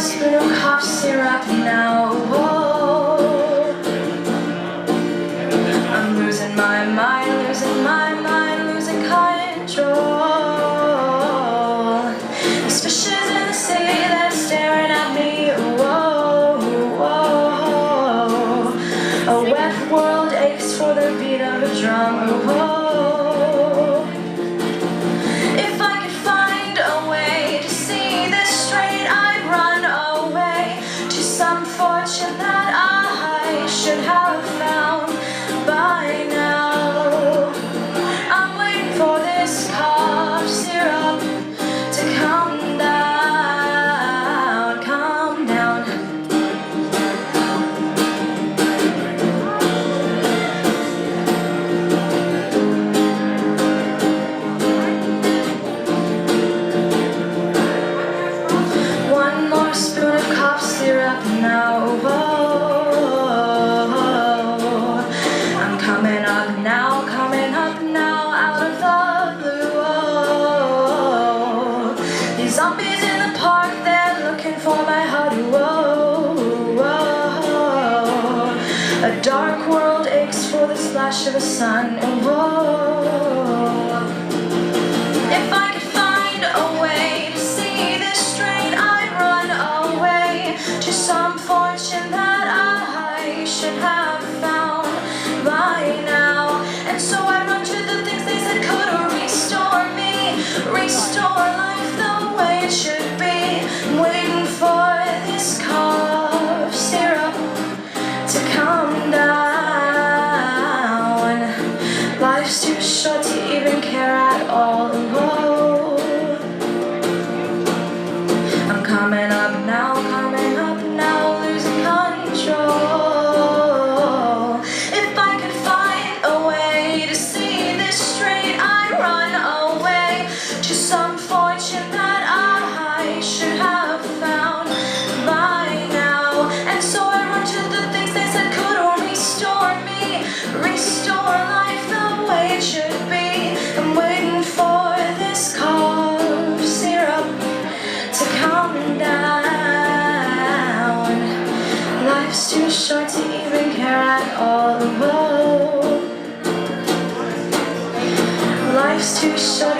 spoon of cough syrup now. Whoa. I'm losing my mind, losing my mind, losing control. These fishes in the sea, they're staring at me. Whoa, whoa. A wet world aches for the beat of a drum. Whoa. If I could find a way to see this straight, I'd run away to some fortune that I should have found by now. I'm waiting for this cough syrup to come down, come down. One more spoon of cough syrup now. Whoa. I'm coming up now, out of the blue. Whoa. These zombies in the park, they're looking for my heart. Whoa, whoa. A dark world aches for the splash of a sun. Whoa. If I could find a way to see this straight, I'd run away to some fortune that I should have found by now. And so I run to the things they said could restore me, restore life the way it should be. I'm waiting for this cough syrup to come down. Life's too short to even care at all. Whoa. I'm coming up now, losing control. If I could find a way to see this straight, I'd run away to some fortune that I should have found by now. And so I run to the things they said could restore me, restore life the way it should be. I'm waiting for this cough syrup to come down. Life's too short to even care at all. Whoa. Life's too short